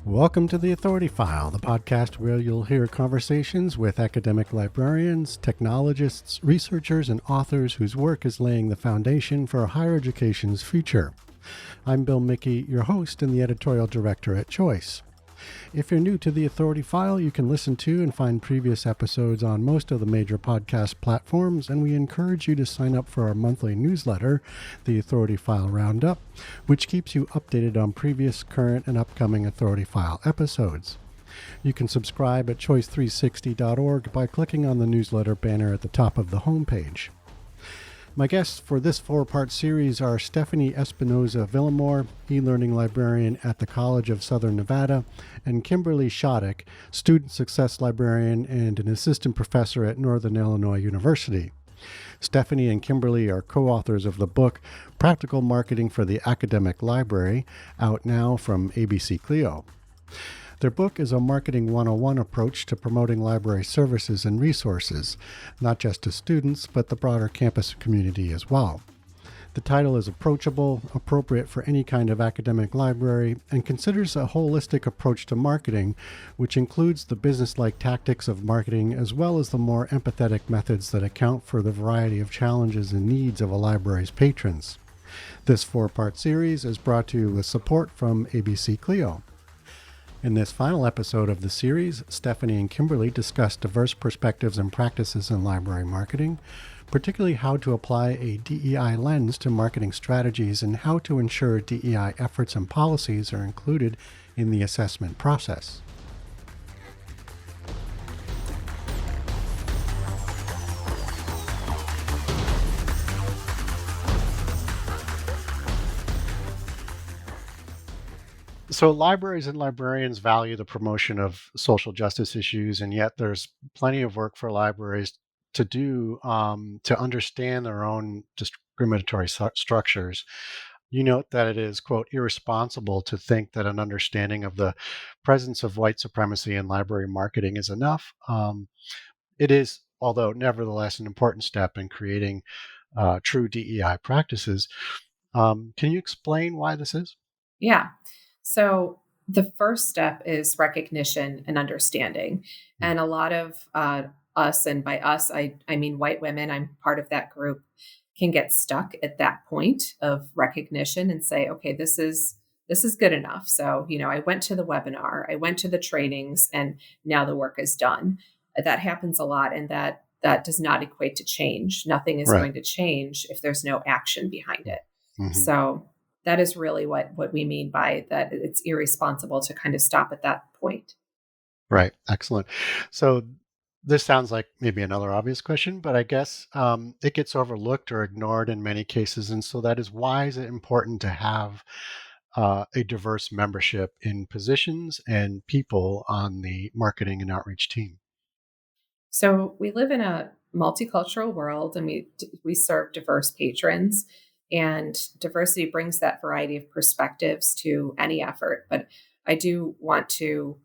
Welcome to The Authority File, the podcast where you'll hear conversations with academic librarians, technologists, researchers, and authors whose work is laying the foundation for higher education's future. I'm Bill Mickey, your host and the editorial director at Choice. If you're new to The Authority File, you can listen to and find previous episodes on most of the major podcast platforms, and we encourage you to sign up for our monthly newsletter, The Authority File Roundup, which keeps you updated on previous, current, and upcoming Authority File episodes. You can subscribe at choice360.org by clicking on the newsletter banner at the top of the homepage. My guests for this four-part series are Stephanie Espinoza-Villamor, e-learning librarian at the College of Southern Nevada, and Kimberly Shattuck, student success librarian and an assistant professor at Northern Illinois University. Stephanie and Kimberly are co-authors of the book Practical Marketing for the Academic Library, out now from ABC Clio. Their book is a Marketing 101 approach to promoting library services and resources, not just to students, but the broader campus community as well. The title is approachable, appropriate for any kind of academic library, and considers a holistic approach to marketing, which includes the business-like tactics of marketing as well as the more empathetic methods that account for the variety of challenges and needs of a library's patrons. This four-part series is brought to you with support from ABC Clio. In this final episode of the series, Stephanie and Kimberly discuss diverse perspectives and practices in library marketing, particularly how to apply a DEI lens to marketing strategies and how to ensure DEI efforts and policies are included in the assessment process. So libraries and librarians value the promotion of social justice issues, and yet there's plenty of work for libraries to do to understand their own discriminatory structures. You note that it is, quote, irresponsible to think that an understanding of the presence of white supremacy in library marketing is enough. It is, although nevertheless, an important step in creating true DEI practices. Can you explain why this is? Yeah. So the first step is recognition and understanding. And a lot of us, and by us, I mean white women, I'm part of that group, can get stuck at that point of recognition and say, okay, this is good enough. So, I went to the webinar, I went to the trainings, and now the work is done. That happens a lot, and that does not equate to change. Nothing is going to change if there's no action behind it. Mm-hmm. So that is really what we mean by that. It's irresponsible to kind of stop at that point. Right. Excellent. So this sounds like maybe another obvious question, but I guess it gets overlooked or ignored in many cases. And so that is, why is it important to have a diverse membership in positions and people on the marketing and outreach team? So we live in a multicultural world, and we serve diverse patrons. And diversity brings that variety of perspectives to any effort. But I do want to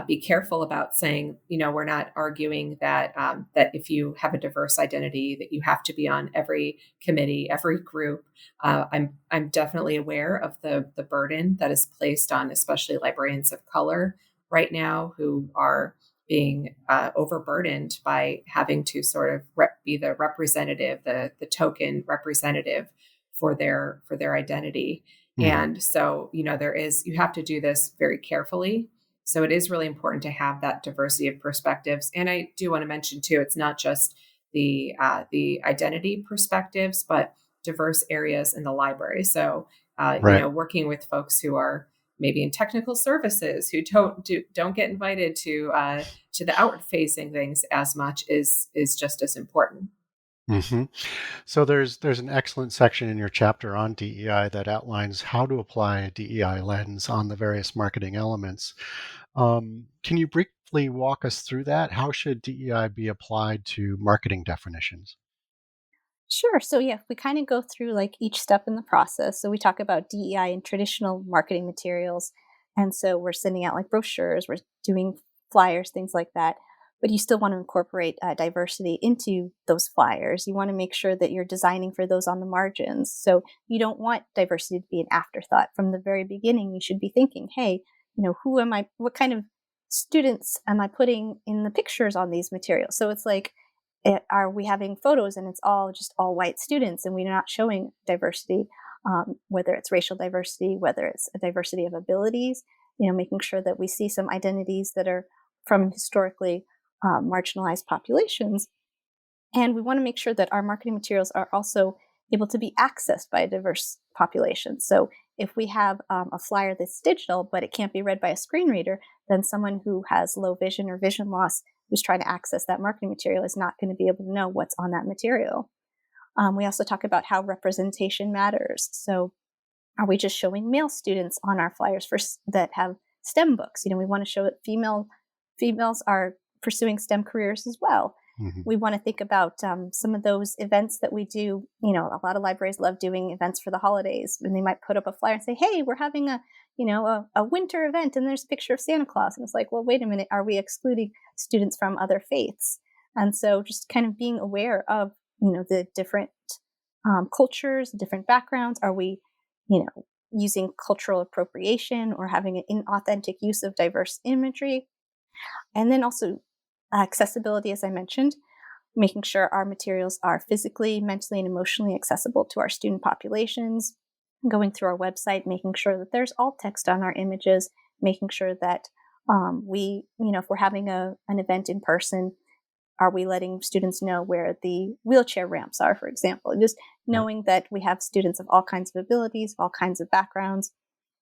be careful about saying, we're not arguing that that if you have a diverse identity, that you have to be on every committee, every group. I'm definitely aware of the burden that is placed on especially librarians of color right now, who are being overburdened by having to sort of be the representative, the token representative for their identity. Mm-hmm. And so, you have to do this very carefully. So it is really important to have that diversity of perspectives. And I do want to mention too, it's not just the identity perspectives, but diverse areas in the library. So, working with folks who are maybe in technical services, who don't get invited to the outward facing things as much, is just as important. Mm-hmm. So there's an excellent section in your chapter on DEI that outlines how to apply a DEI lens on the various marketing elements. Can you briefly walk us through that? How should DEI be applied to marketing definitions? Sure. So we kind of go through like each step in the process. So we talk about DEI in traditional marketing materials. And so we're sending out like brochures, we're doing flyers, things like that. But you still want to incorporate diversity into those flyers. You want to make sure that you're designing for those on the margins. So you don't want diversity to be an afterthought. From the very beginning, you should be thinking, hey, what kind of students am I putting in the pictures on these materials? So it's like, are we having photos and it's all white students and we're not showing diversity, whether it's racial diversity, whether it's a diversity of abilities, making sure that we see some identities that are from historically marginalized populations. And we want to make sure that our marketing materials are also able to be accessed by a diverse population. So if we have a flyer that's digital, but it can't be read by a screen reader, then someone who has low vision or vision loss who's trying to access that marketing material is not going to be able to know what's on that material. We also talk about how representation matters. So are we just showing male students on our flyers that have STEM books? We want to show that females are pursuing STEM careers as well. Mm-hmm. We want to think about some of those events that we do. A lot of libraries love doing events for the holidays, and they might put up a flyer and say, "Hey, we're having a winter event, and there's a picture of Santa Claus." And it's like, well, wait a minute, are we excluding students from other faiths? And so, just kind of being aware of the different cultures, different backgrounds. Are we, using cultural appropriation or having an inauthentic use of diverse imagery? And then also accessibility, as I mentioned, making sure our materials are physically, mentally, and emotionally accessible to our student populations, going through our website, making sure that there's alt text on our images, making sure that if we're having an event in person, are we letting students know where the wheelchair ramps are, for example? And just knowing that we have students of all kinds of abilities, all kinds of backgrounds,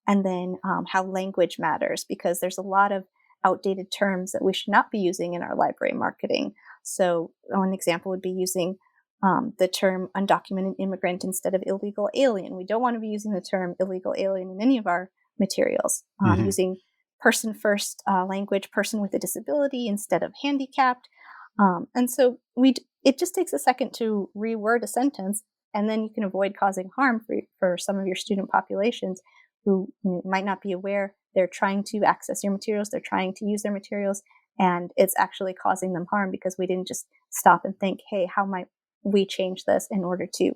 and then how language matters, because there's a lot of outdated terms that we should not be using in our library marketing. So one example would be using the term undocumented immigrant instead of illegal alien. We don't want to be using the term illegal alien in any of our materials. Using person first language, person with a disability instead of handicapped. And so it just takes a second to reword a sentence, and then you can avoid causing harm for some of your student populations who might not be aware. They're trying to access your materials, they're trying to use their materials, and it's actually causing them harm because we didn't just stop and think, hey, how might we change this in order to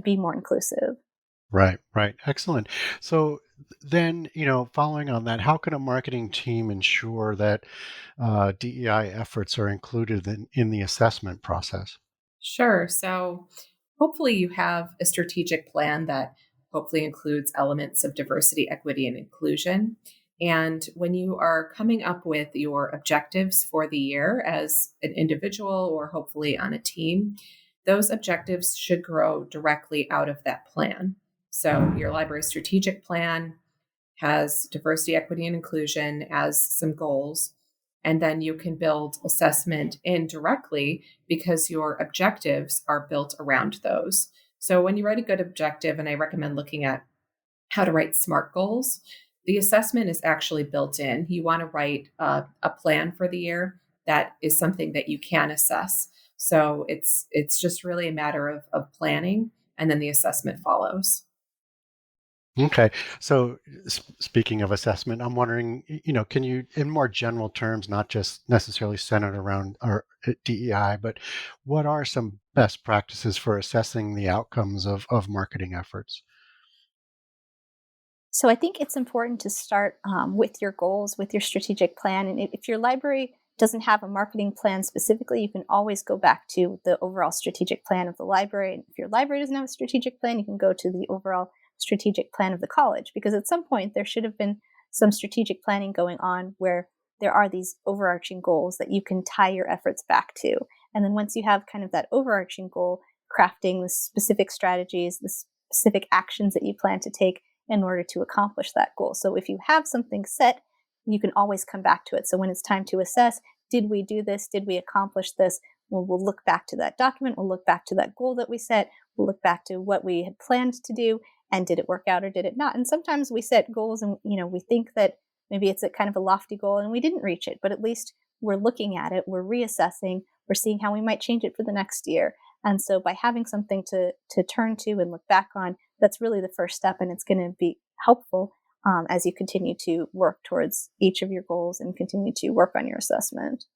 be more inclusive? Right. Excellent. So then, following on that, how can a marketing team ensure that DEI efforts are included in the assessment process? Sure. So hopefully you have a strategic plan that hopefully includes elements of diversity, equity, and inclusion. And when you are coming up with your objectives for the year as an individual or hopefully on a team, those objectives should grow directly out of that plan. So your library strategic plan has diversity, equity, and inclusion as some goals. And then you can build assessment in directly because your objectives are built around those. So when you write a good objective, and I recommend looking at how to write SMART goals, the assessment is actually built in. You want to write a plan for the year that is something that you can assess. So it's just really a matter of planning, and then the assessment follows. Okay. So speaking of assessment, I'm wondering, can you, in more general terms, not just necessarily centered around our DEI, but what are some best practices for assessing the outcomes of marketing efforts? So I think it's important to start with your goals, with your strategic plan. And if your library doesn't have a marketing plan specifically, you can always go back to the overall strategic plan of the library. And if your library doesn't have a strategic plan, you can go to the overall strategic plan of the college, because at some point there should have been some strategic planning going on where there are these overarching goals that you can tie your efforts back to. And then once you have kind of that overarching goal, crafting the specific strategies, the specific actions that you plan to take in order to accomplish that goal. So if you have something set, you can always come back to it. So when it's time to assess, did we do this? Did we accomplish this? Well, we'll look back to that document. We'll look back to that goal that we set. We'll look back to what we had planned to do, and did it work out or did it not? And sometimes we set goals and, we think that maybe it's a kind of a lofty goal and we didn't reach it, but at least we're looking at it, we're reassessing, we're seeing how we might change it for the next year. And so by having something to turn to and look back on, that's really the first step, and it's going to be helpful as you continue to work towards each of your goals and continue to work on your assessment.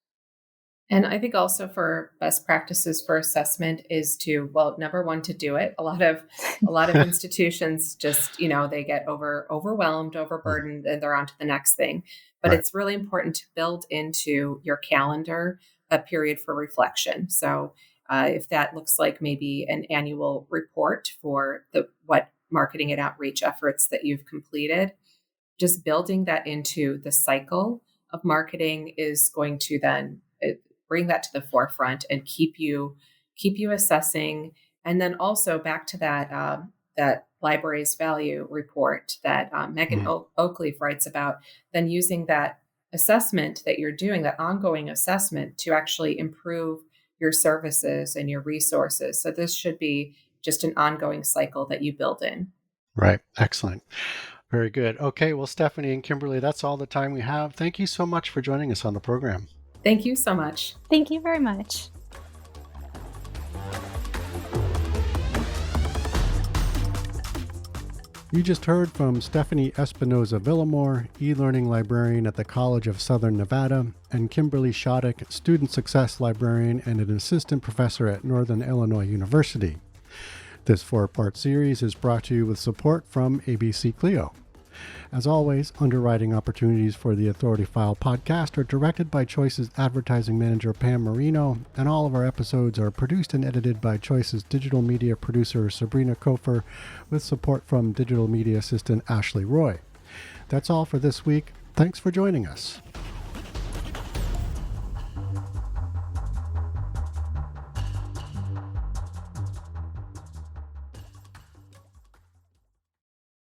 And I think also for best practices for assessment is to, well, number one, to do it. A lot of institutions just, they get overwhelmed, overburdened, and they're on to the next thing. But Right. it's really important to build into your calendar a period for reflection. So if that looks like maybe an annual report for what marketing and outreach efforts that you've completed, just building that into the cycle of marketing is going to then bring that to the forefront and keep you assessing. And then also back to that library's value report that Megan Oakleaf writes about, then using that assessment that you're doing, that ongoing assessment, to actually improve your services and your resources. So this should be just an ongoing cycle that you build in. Right. Excellent. Very good. Okay. Well, Stephanie and Kimberly, that's all the time we have. Thank you so much for joining us on the program. Thank you so much. Thank you very much. You just heard from Stephanie Espinoza Villamore, e-learning librarian at the College of Southern Nevada, and Kimberly Shoddick, student success librarian and an assistant professor at Northern Illinois University. This 4-part series is brought to you with support from ABC Clio. As always, underwriting opportunities for the Authority File podcast are directed by Choice's advertising manager Pam Marino, and all of our episodes are produced and edited by Choice's digital media producer Sabrina Kofer, with support from digital media assistant Ashley Roy. That's all for this week. Thanks for joining us.